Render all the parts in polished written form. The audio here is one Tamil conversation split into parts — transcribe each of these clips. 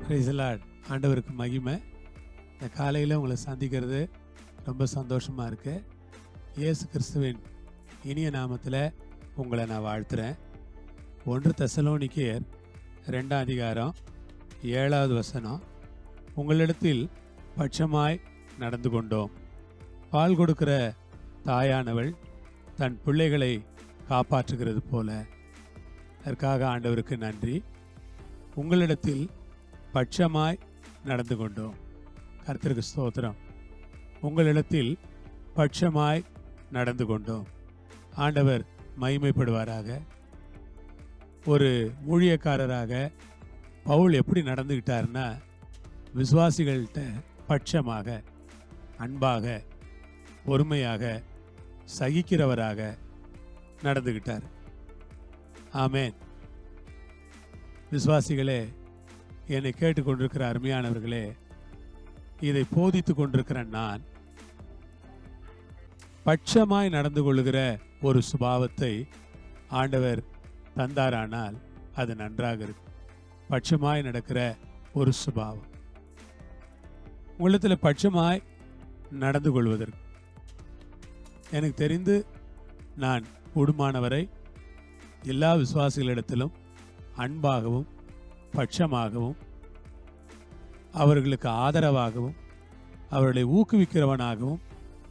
Praise the Lord. ஆண்டவருக்கு மகிமை. இந்த காலையில் உங்களை சந்திக்கிறது ரொம்ப சந்தோஷமாக இருக்கு. இயேசு கிறிஸ்துவின் இனிய நாமத்தில் உங்களை நான் வாழ்த்துறேன். 1 தெசலோனிக்கேயர் 2 அதிகாரம் 7வது வசனம். உங்களிடத்தில் பட்சமாய் நடந்து கொண்டோம். பால் கொடுக்கிற தாயானவள் தன் பிள்ளைகளை காப்பாற்றுகிறது போல. அதற்காக ஆண்டவருக்கு நன்றி. உங்களிடத்தில் பட்சமாய் நடந்து கொண்டோம். கர்த்தருக்கு ஸ்தோத்திரம். உங்களிடத்தில் பட்சமாய் நடந்து கொண்டோம். ஆண்டவர் மகிமைப்படுவாராக. ஒரு ஊழியக்காரராக பவுல் எப்படி நடந்துக்கிட்டார்னா, விசுவாசிகள்கிட்ட பட்சமாக, அன்பாக, பொறுமையாக, சகிக்கிறவராக நடந்துக்கிட்டார். ஆமென். விசுவாசிகளே, என்னை கேட்டுக்கொண்டிருக்கிற அருமையானவர்களே, இதை போதித்து கொண்டிருக்கிற நான் பட்சமாய் நடந்து கொள்ளுகிற ஒரு சுபாவத்தை ஆண்டவர் தந்தாரானால் அது நன்றாக இருக்கும். பட்சமாய் நடக்கிற ஒரு சுபாவம் உங்களிடத்தில் பட்சமாய் நடந்து கொள்வதற்கு எனக்கு தெரிந்து நான் கூடுமானவரை எல்லா விசுவாசிகளிடத்திலும் அன்பாகவும் பட்சமாகவும் அவர்களுக்கு ஆதரவாகவும் அவர்களை ஊக்குவிக்கிறவனாகவும்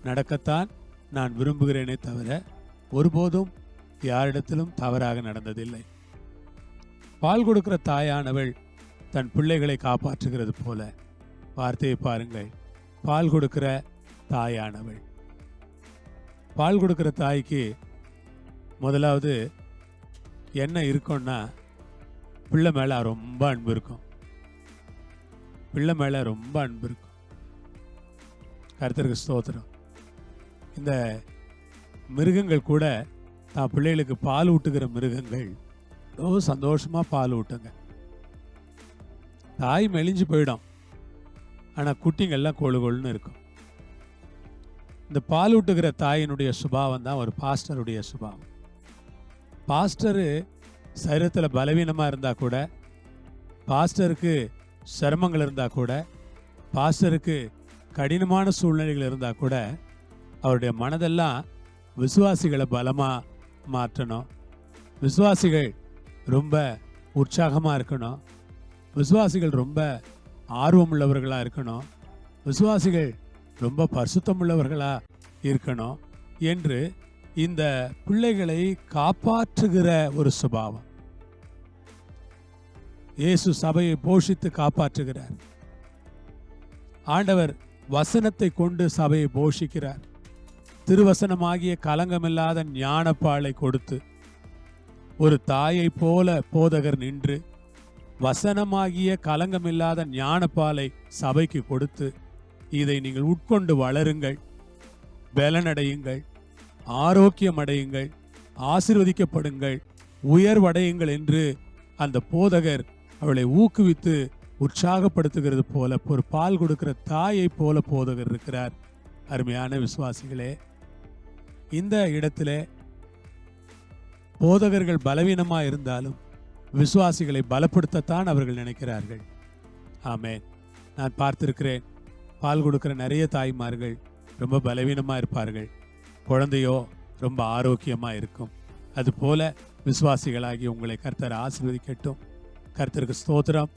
நடக்கத்தான் நான் விரும்புகிறேனே தவிர ஒருபோதும் யாரிடத்திலும் தவறாக நடந்ததில்லை. பால் கொடுக்கிற தாயானவள் தன் பிள்ளைகளை காப்பாற்றுகிறது போல. வார்த்தையை பாருங்கள். பால் கொடுக்கிற தாயானவள். பால் கொடுக்கிற தாய்க்கு முதலாவது என்ன இருக்கும்னா, பிள்ளை மேலே ரொம்ப அன்பு இருக்கும். பிள்ளை மேலே ரொம்ப அன்பு இருக்கும். கர்த்தருக்கு ஸ்தோத்திரம். இந்த மிருகங்கள் கூட தான் பிள்ளைகளுக்கு பால் ஊட்டுகிற மிருகங்கள் ரொம்ப சந்தோஷமாக பால் ஊட்டுங்க. தாய் மெலிஞ்சு போயிடும், ஆனால் குட்டிங்கள்லாம் கொழு கொழுன்னு இருக்கும். இந்த பால் ஊட்டுகிற தாயினுடைய சுபாவம் தான் ஒரு பாஸ்டருடைய சுபாவம். பாஸ்டரு சரீரத்தில் பலவீனமாக இருந்தால் கூட, பாஸ்டருக்கு சிரமங்கள் இருந்தால் கூட, பாஸ்டருக்கு கடினமான சூழ்நிலைகள் இருந்தால் கூட, அவருடைய மனதெல்லாம் விசுவாசிகளை பலமாக மாற்றணும். விசுவாசிகள் ரொம்ப உற்சாகமாக இருக்கணும். விசுவாசிகள் ரொம்ப ஆர்வமுள்ளவர்களாக இருக்கணும். விசுவாசிகள் ரொம்ப பரிசுத்தமுள்ளவர்களாக இருக்கணும் என்று இந்த பிள்ளைகளை காப்பாற்றுகிற ஒரு சுபாவம். இயேசு சபையை போஷித்து காப்பாற்றுகிறார். ஆண்டவர் வசனத்தை கொண்டு சபையை போஷிக்கிறார். திருவசனமாகிய கலங்கமில்லாத ஞானப்பாலை கொடுத்து ஒரு தாயை போல போதகர் நின்று வசனமாகிய கலங்கமில்லாத ஞானப்பாலை சபைக்கு கொடுத்து, இதை நீங்கள் உட்கொண்டு வளருங்கள், பலனடையுங்கள், ஆரோக்கியம் அடையுங்கள், ஆசீர்வதிக்கப்படுங்கள், உயர்வடையுங்கள் என்று அந்த போதகர் அவளை ஊக்குவித்து உற்சாகப்படுத்துகிறது போல ஒரு பால் கொடுக்கிற தாயை போல போதகர் இருக்கிறார். அருமையான விசுவாசிகளே, இந்த இடத்திலே போதகர்கள் பலவீனமாக இருந்தாலும் விசுவாசிகளை பலப்படுத்தத்தான் அவர்கள் நினைக்கிறார்கள். ஆமென். நான் பார்த்திருக்கிறேன், பால் கொடுக்கிற நிறைய தாய்மார்கள் ரொம்ப பலவீனமாக இருப்பார்கள். குழந்தையோ ரொம்ப ஆரோக்கியமாக இருக்கும். அதுபோல விசுவாசிகளாகி உங்களை கர்த்தர் ஆசீர்வதிக்கட்டும். கர்த்தருக்கு ஸ்தோத்திரம்.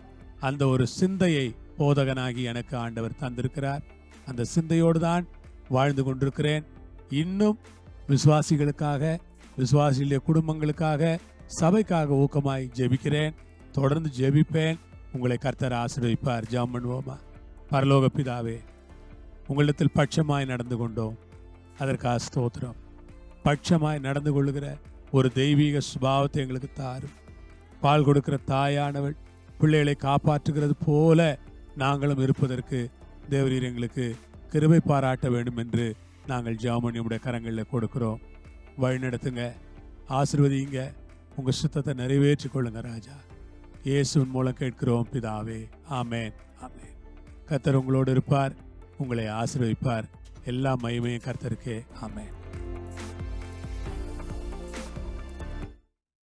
அந்த ஒரு சிந்தையை போதகனாகி எனக்கு ஆண்டவர் தந்திருக்கிறார். அந்த சிந்தையோடு தான் வாழ்ந்து கொண்டிருக்கிறேன். இன்னும் விசுவாசிகளுக்காக, விசுவாசிகளுடைய குடும்பங்களுக்காக, சபைக்காக ஊக்கமாய் ஜெபிக்கிறேன். தொடர்ந்து ஜெபிப்பேன். உங்களை கர்த்தர் ஆசீர்வதிப்பார். ஜெபம் பண்ணுவோமா? பரலோக பிதாவே, உங்களிடத்தில் பட்சமாய் நடந்து கொண்டோம். அதற்காக ஸ்தோத்திரம். பட்சமாய் நடந்து கொள்ளுகிற ஒரு தெய்வீக சுபாவத்தை எங்களுக்கு தாரும். பால் கொடுக்கிற தாயானவள் பிள்ளைகளை காப்பாற்றுகிறது போல நாங்களும் இருப்பதற்கு தேவரீர் எங்களுக்கு கிருபை பாராட்ட வேண்டும் என்று நாங்கள் ஜெபம் பண்ணி உம்முடைய கரங்களில் கொடுக்கிறோம். வழிநடத்துங்க, ஆசீர்வதிங்க, உங்கள் சுத்தத்தை நிறைவேற்றி கொள்ளுங்க ராஜா. இயேசுவின் மூலம் கேட்கிறோம் பிதாவே. ஆமென், ஆமென். கர்த்தர் உங்களோடு இருப்பார், உங்களை ஆசீர்வதிப்பார். எல்லா மகிமையும் கர்த்தருக்கே. ஆமென்.